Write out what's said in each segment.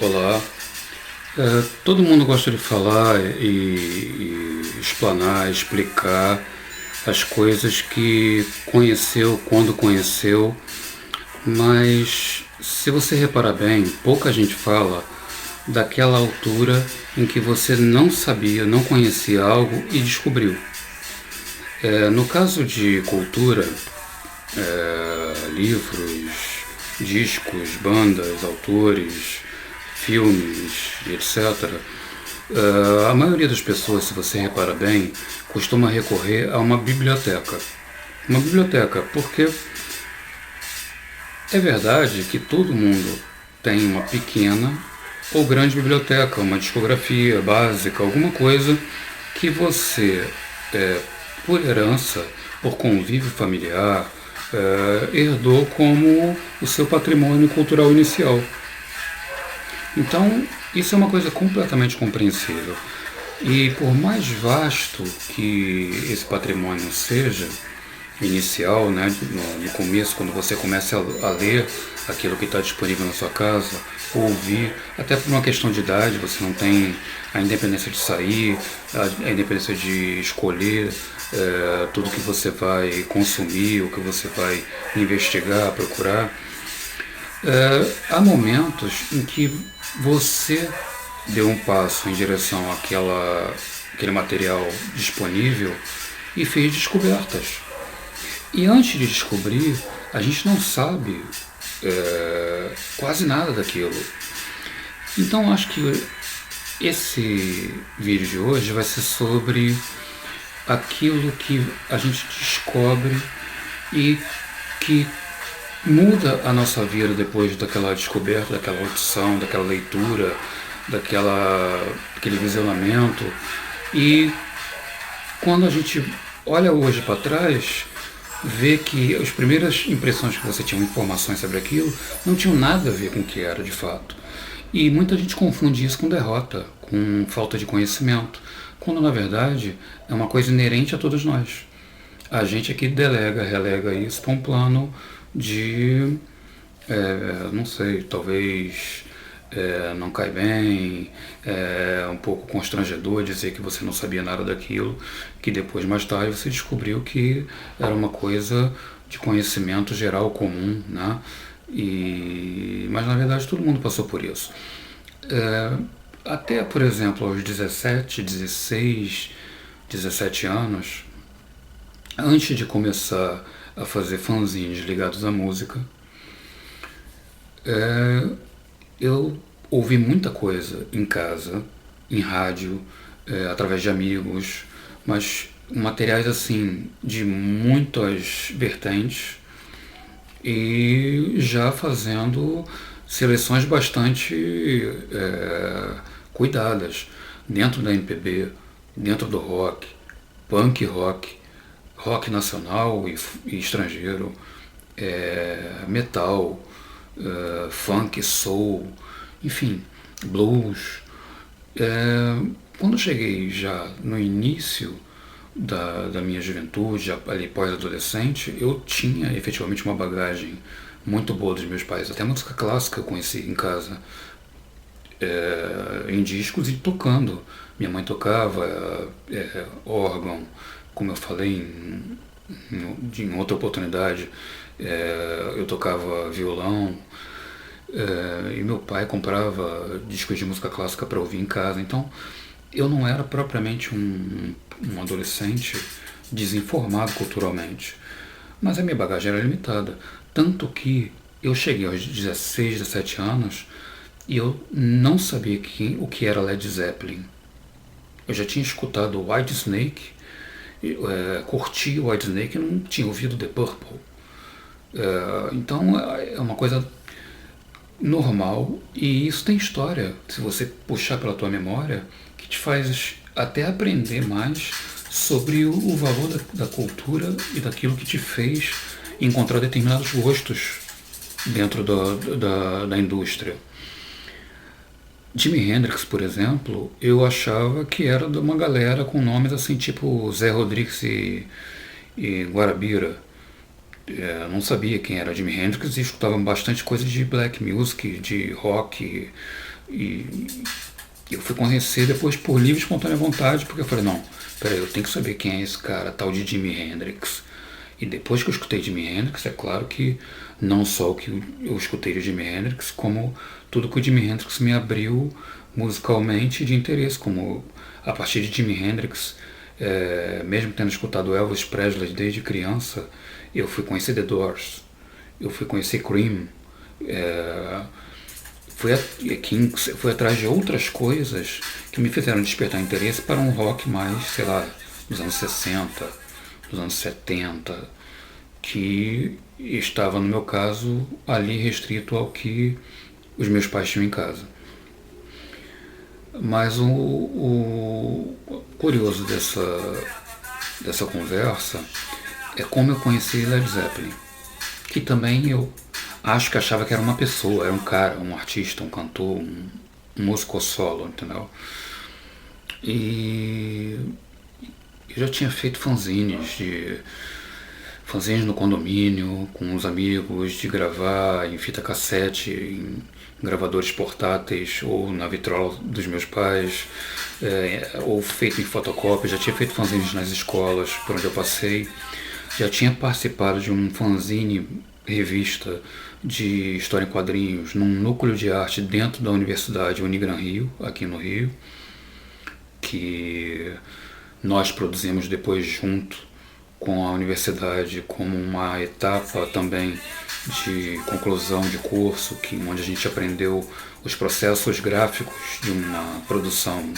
Olá. Todo mundo gosta de falar e explanar, explicar as coisas que conheceu quando conheceu, mas se você reparar bem, pouca gente fala daquela altura em que você não sabia, não conhecia algo e descobriu. No caso de cultura, livros, discos, bandas, autores, filmes, etc. A maioria das pessoas, se você repara bem, costuma recorrer a uma biblioteca. Uma biblioteca, porque é verdade que todo mundo tem uma pequena ou grande biblioteca, uma discografia básica, alguma coisa que você, por herança, por convívio familiar, herdou como o seu patrimônio cultural inicial. Então, isso é uma coisa completamente compreensível. E por mais vasto que esse patrimônio seja, inicial, né, no começo, quando você começa a ler aquilo que está disponível na sua casa, ouvir, até por uma questão de idade, você não tem a independência de sair, a independência de escolher tudo que você vai consumir, o que você vai investigar, procurar. Há momentos em que você deu um passo em direção àquele material disponível e fez descobertas. E antes de descobrir, a gente não sabe quase nada daquilo. Então acho que esse vídeo de hoje vai ser sobre aquilo que a gente descobre e que muda a nossa vida depois daquela descoberta, daquela audição, daquela leitura, daquele visionamento. E quando a gente olha hoje para trás, vê que as primeiras impressões que você tinha, informações sobre aquilo, não tinham nada a ver com o que era de fato. E muita gente confunde isso com derrota, com falta de conhecimento, quando na verdade é uma coisa inerente a todos nós. A gente aqui relega isso para um plano de, não sei, talvez não cai bem, é um pouco constrangedor dizer que você não sabia nada daquilo, que depois, mais tarde, você descobriu que era uma coisa de conhecimento geral comum, né? Mas na verdade todo mundo passou por isso. Até, por exemplo, aos 17, 16, 17 anos, antes de começar a fazer fanzines ligados à música, eu ouvi muita coisa em casa, em rádio, através de amigos, mas materiais assim de muitas vertentes e já fazendo seleções bastante cuidadas dentro da MPB, dentro do rock, punk rock, rock nacional e estrangeiro, metal, funk, soul, enfim, blues. Quando eu cheguei já no início da minha juventude, já ali pós-adolescente, eu tinha efetivamente uma bagagem muito boa dos meus pais. Até música clássica eu conheci em casa, em discos e tocando. Minha mãe tocava órgão, como eu falei em outra oportunidade, eu tocava violão, e meu pai comprava discos de música clássica para ouvir em casa. Então eu não era propriamente um adolescente desinformado culturalmente, mas a minha bagagem era limitada. Tanto que eu cheguei aos 16, 17 anos e eu não sabia o que era Led Zeppelin. Eu já tinha escutado Whitesnake, curti Whitesnake e não tinha ouvido The Purple. Então é uma coisa normal e isso tem história, se você puxar pela tua memória, que te faz até aprender mais sobre o valor da cultura e daquilo que te fez encontrar determinados gostos dentro da indústria. Jimi Hendrix, por exemplo, eu achava que era de uma galera com nomes assim tipo Zé Rodrigues e Guarabira. Não sabia quem era Jimi Hendrix e escutava bastante coisa de black music, de rock. E eu fui conhecer depois por livre e espontânea vontade, porque eu falei, não, peraí, eu tenho que saber quem é esse cara, tal de Jimi Hendrix. E depois que eu escutei Jimi Hendrix, é claro que não só o que eu escutei de Jimi Hendrix, como tudo que o Jimi Hendrix me abriu musicalmente de interesse, como a partir de Jimi Hendrix, mesmo tendo escutado Elvis Presley desde criança, eu fui conhecer The Doors, eu fui conhecer Cream, é, fui atrás de outras coisas que me fizeram despertar interesse para um rock mais, sei lá, dos anos 60, dos anos 70, que estava, no meu caso, ali restrito ao que os meus pais tinham em casa. Mas o curioso dessa conversa é como eu conheci Led Zeppelin, que também eu acho que achava que era uma pessoa, era um cara, um artista, um cantor, um músico solo, entendeu? E eu já tinha feito fanzines no condomínio, com os amigos, de gravar em fita cassete, em gravadores portáteis ou na vitrola dos meus pais, ou feito em fotocópia. Já tinha feito fanzines nas escolas por onde eu passei. Já tinha participado de um fanzine revista de história em quadrinhos num núcleo de arte dentro da Universidade Unigran Rio, aqui no Rio, que nós produzimos depois junto com a universidade como uma etapa também de conclusão de curso, onde a gente aprendeu os processos gráficos de uma produção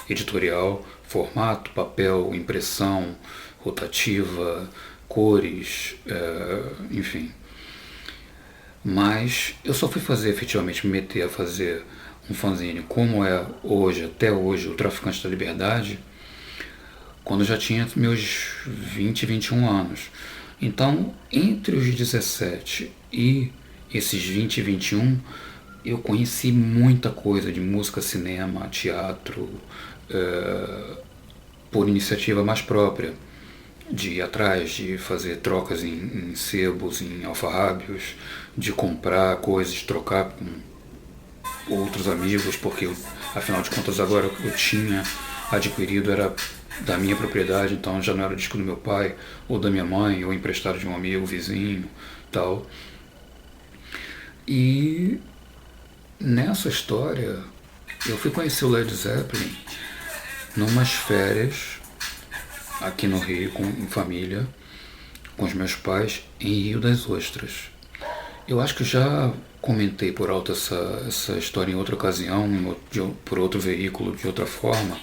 editorial, formato, papel, impressão, rotativa, cores, enfim. Mas eu só fui efetivamente me meter a fazer um fanzine como é hoje, até hoje, o Traficante da Liberdade, quando eu já tinha meus 20, 21 anos. Então, entre os 17 e esses 20 e 21, eu conheci muita coisa de música, cinema, teatro, por iniciativa mais própria, de ir atrás, de fazer trocas em sebos, em alfarrábios, de comprar coisas, de trocar com outros amigos, porque afinal de contas agora o que eu tinha adquirido era da minha propriedade, então já não era disco do meu pai ou da minha mãe, ou emprestado de um amigo, vizinho, tal. E nessa história eu fui conhecer o Led Zeppelin numas férias aqui no Rio, em família, com os meus pais, em Rio das Ostras. Eu acho que já comentei por alto essa história em outra ocasião, por outro veículo, de outra forma,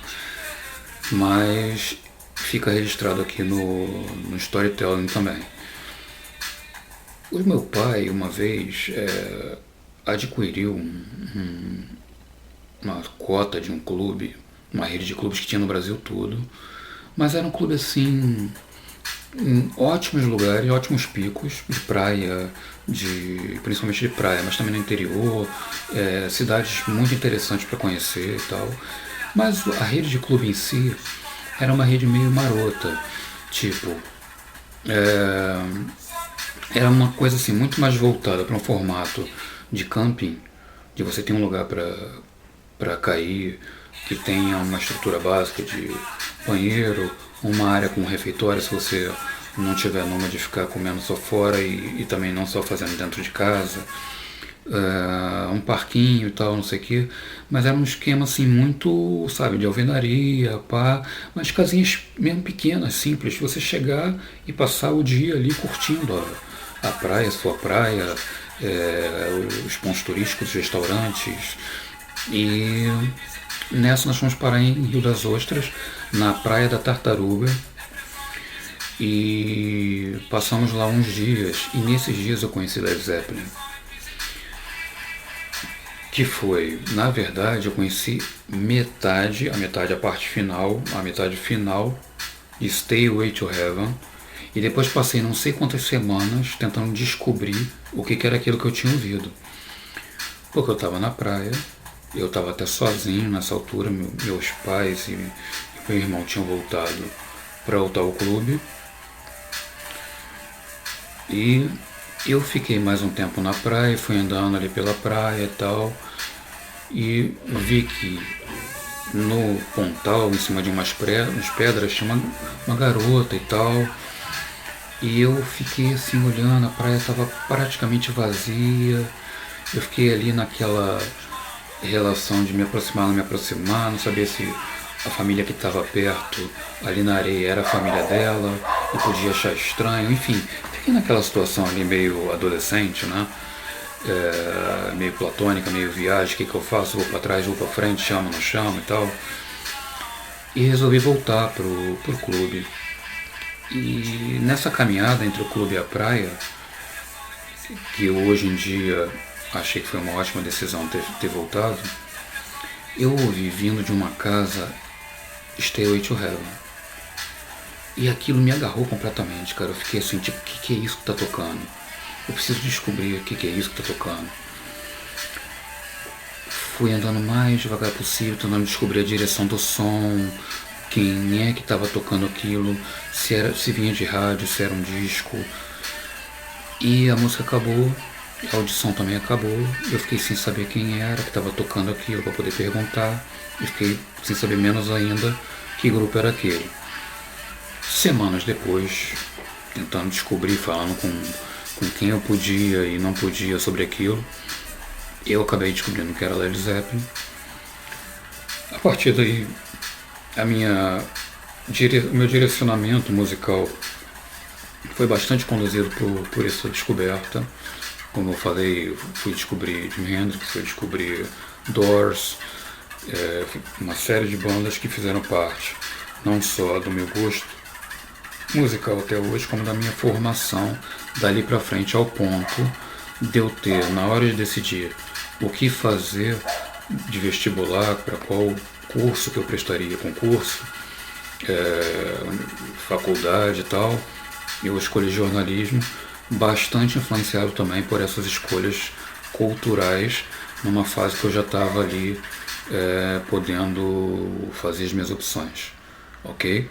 mas fica registrado aqui no Storytelling também. O meu pai, uma vez, adquiriu uma cota de um clube, uma rede de clubes que tinha no Brasil todo, mas era um clube assim, em ótimos lugares, ótimos picos de praia, principalmente de praia, mas também no interior, cidades muito interessantes para conhecer e tal. Mas a rede de clube em si era uma rede meio marota, tipo, era uma coisa assim muito mais voltada para um formato de camping, de você ter um lugar para cair, que tenha uma estrutura básica de banheiro, uma área com refeitório se você não tiver numa de ficar comendo só fora e também não só fazendo dentro de casa, um parquinho e tal, não sei o que, mas era um esquema assim muito, sabe, de alvenaria, pá, mas casinhas mesmo pequenas, simples, você chegar e passar o dia ali curtindo a praia, a sua praia, os pontos turísticos, os restaurantes. E nessa nós fomos parar em Rio das Ostras, na Praia da Tartaruga, e passamos lá uns dias, e nesses dias eu conheci Led Zeppelin, que foi, na verdade, eu conheci a parte final, a metade final de Stairway to Heaven, e depois passei não sei quantas semanas tentando descobrir o que era aquilo que eu tinha ouvido, porque eu estava na praia, eu estava até sozinho nessa altura, meus pais e meu irmão tinham voltado para o tal clube, E eu fiquei mais um tempo na praia, fui andando ali pela praia e tal, e vi que no pontal, em cima de umas pedras, tinha uma garota e tal. E eu fiquei assim olhando, a praia estava praticamente vazia. Eu fiquei ali naquela relação de me aproximar, não me aproximar, não sabia se a família que estava perto, ali na areia, era a família dela, e podia achar estranho, enfim, fiquei naquela situação ali meio adolescente, né? Meio platônica, meio viagem, o que eu faço? Vou para trás, vou para frente, chamo, não chamo e tal. E resolvi voltar pro clube. E nessa caminhada entre o clube e a praia, que eu hoje em dia achei que foi uma ótima decisão ter voltado, eu ouvi vindo de uma casa Stairway to Heaven. E aquilo me agarrou completamente, cara. Eu fiquei assim, tipo, o que é isso que tá tocando? Eu preciso descobrir o que é isso que tá tocando. Fui andando mais devagar possível, tentando descobrir a direção do som, quem é que estava tocando aquilo, se vinha de rádio, se era um disco. E a música acabou, a audição também acabou. Eu fiquei sem saber quem era que estava tocando aquilo para poder perguntar. E fiquei sem saber menos ainda que grupo era aquele. Semanas depois, tentando descobrir, falando com quem eu podia e não podia sobre aquilo, eu acabei descobrindo que era Led Zeppelin. A partir daí, o meu direcionamento musical foi bastante conduzido por essa descoberta. Como eu falei, fui descobrir Jimi Hendrix, fui descobrir Doors, uma série de bandas que fizeram parte não só do meu gosto musical até hoje, como da minha formação dali pra frente, ao ponto de eu ter, na hora de decidir o que fazer de vestibular, para qual curso que eu prestaria, concurso, faculdade e tal, eu escolhi jornalismo, bastante influenciado também por essas escolhas culturais, numa fase que eu já estava ali podendo fazer as minhas opções, ok?